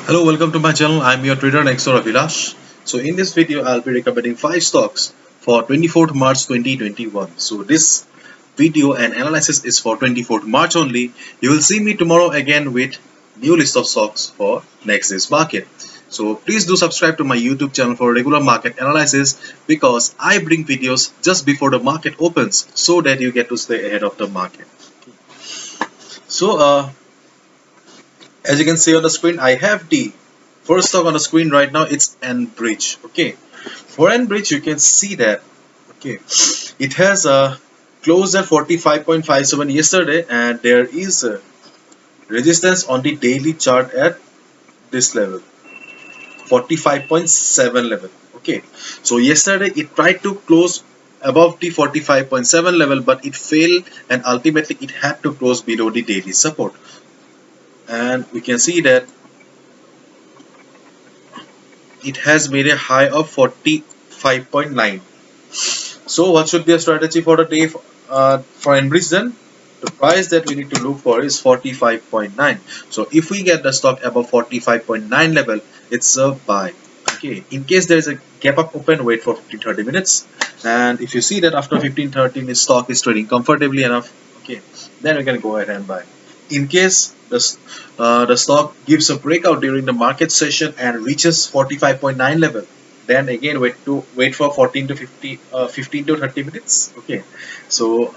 Hello, welcome to my channel. I'm your trader Nexor Abhilash. So in this video, I'll be recommending 5 stocks for 24th March 2021. So this video and analysis is for 24th March only. You will see me tomorrow again with new list of stocks for next day's market. So please do subscribe to my YouTube channel for regular market analysis because I bring videos just before the market opens so that you get to stay ahead of the market. So as you can see on the screen, I have the first stock on the screen right now. It's Enbridge. Okay, for Enbridge, you can see that. Okay, it has closed at 45.57 yesterday, and there is a resistance on the daily chart at this level, 45.7 level. Okay, so yesterday it tried to close above the 45.7 level, but it failed, and ultimately it had to close below the daily support. And we can see that it has made a high of 45.9. So what should be a strategy for the day for Enbridge then? The price that we need to look for is 45.9. So if we get the stock above 45.9 level, it's a buy. Okay, in case there is a gap up open, wait for 15-30 minutes, and if you see that after 15-30 minutes stock is trading comfortably enough, okay, then we can go ahead and buy. In case the stock gives a breakout during the market session and reaches 45.9 level, then again wait for 15 to 30 minutes. Okay, so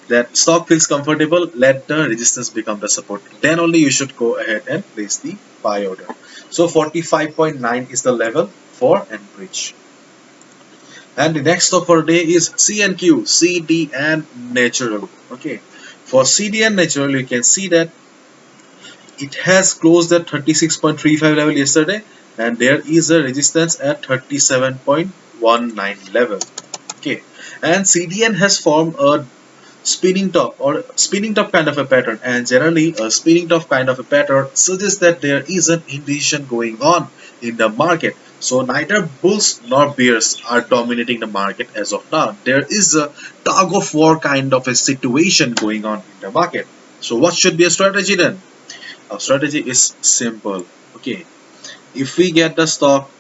that stock feels comfortable, let the resistance become the support, then only you should go ahead and place the buy order. So 45.9 is the level for Enbridge. And the next stock for the day is CNQ, CD and Natural. Okay, for CD and Natural, you can see that it has closed at 36.35 level yesterday, and there is a resistance at 37.19 level. Okay, and CDN has formed a spinning top kind of a pattern, and generally a spinning top kind of a pattern suggests that there is an indecision going on in the market. So neither bulls nor bears are dominating the market as of now. There is a tug of war kind of a situation going on in the market. So what should be a strategy then? Our strategy is simple. Okay, if we get the stock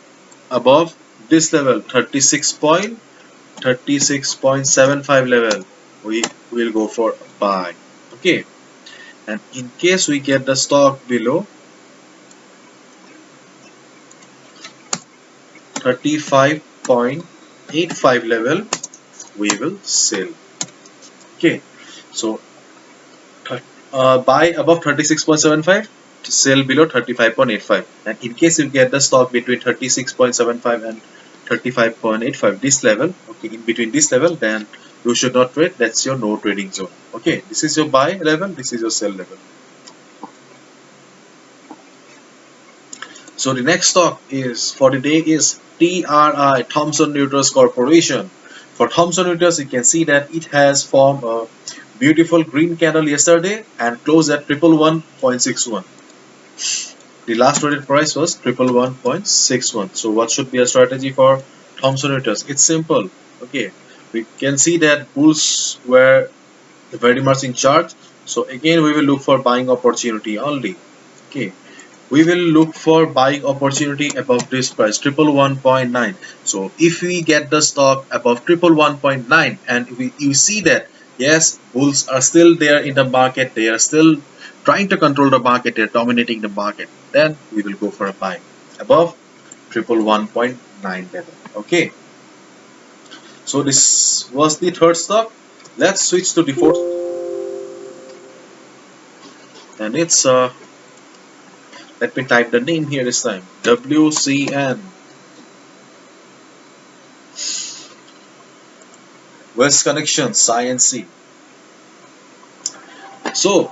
above this level, 36.75 level, we will go for buy. Okay, and in case we get the stock below 35.85 level, we will sell. Okay, so buy above 36.75, sell below 35.85, and in case you get the stock between 36.75 and 35.85, this level, okay, in between this level, then you should not trade. That's your no trading zone. Okay, this is your buy level, this is your sell level. So the next stock is for the day is TRI, Thomson Reuters Corporation. For Thomson Reuters, you can see that it has formed a beautiful green candle yesterday and closed at 111.61. The last traded price was 111.61. So what should be a strategy for Thomson Reuters? It's simple. Okay, we can see that bulls were very much in charge. So again, we will look for buying opportunity only. Okay, we will look for buying opportunity above this price 111.9. So if we get the stock above 111.9 and you see that yes, bulls are still there in the market, they are still trying to control the market, they're dominating the market, then we will go for a buy above 111.9 level. Okay, so this was the third stock. Let's switch to the fourth, and it's let me type the name here this time, WCN, West Connection INC. So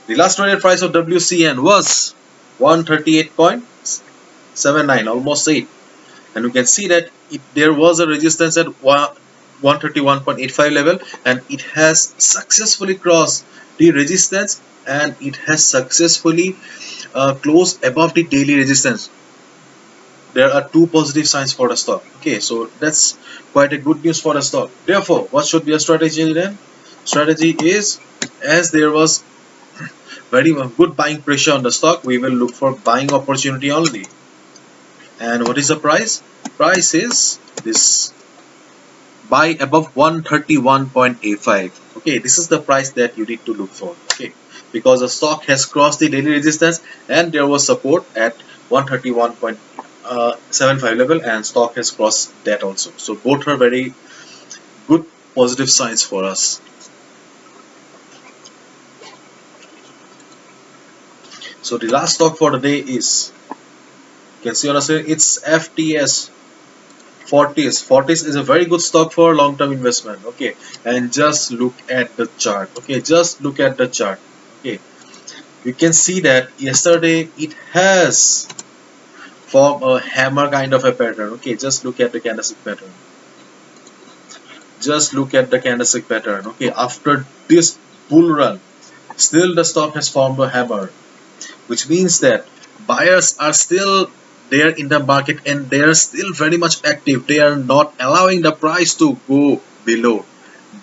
the last traded price of WCN was 138.79, almost 8, and we can see that there was a resistance at 131.85 level, and it has successfully crossed the resistance, and it has successfully closed above the daily resistance. There are two positive signs for the stock. Okay, so that's quite a good news for the stock. Therefore, what should be a strategy then? Strategy is, as there was very good buying pressure on the stock, we will look for buying opportunity only. And what is the price? Price is this, buy above 131.85. Okay, this is the price that you need to look for. Okay, because the stock has crossed the daily resistance and there was support at 131.75 level, and stock has crossed that also. So both are very good positive signs for us. So the last stock for the day is, you can see on the screen, it's FTS. Fortis is a very good stock for long-term investment. Okay, and just look at the chart. Okay, just look at the chart. Okay, you can see that yesterday it has formed a hammer kind of a pattern. Okay, just look at the candlestick pattern. Just look at the candlestick pattern. Okay, after this bull run, still the stock has formed a hammer, which means that buyers are still there in the market and they are still very much active. They are not allowing the price to go below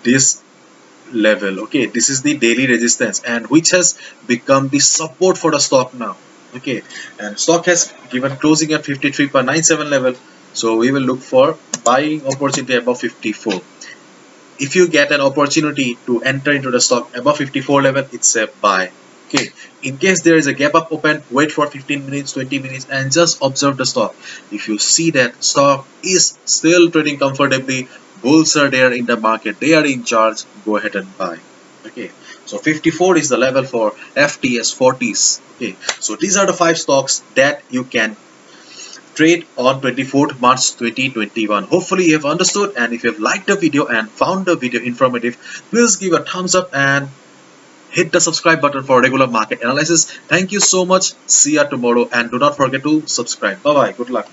this level. Okay, this is the daily resistance, and which has become the support for the stock now. Okay, and stock has given closing at 53.97 level, so we will look for buying opportunity above 54. If you get an opportunity to enter into the stock above 54 level, it's a buy. Okay, in case there is a gap up open, wait for 15 minutes, 20 minutes, and just observe the stock. If you see that stock is still trading comfortably, bulls are there in the market, they are in charge, go ahead and buy. Okay, so 54 is the level for FTS 40s. Okay, so these are the 5 stocks that you can trade on 24th March 2021. Hopefully you have understood, and if you have liked the video and found the video informative, please give a thumbs up and hit the subscribe button for regular market analysis. Thank you so much. See you tomorrow, and do not forget to subscribe. Bye bye. Good luck.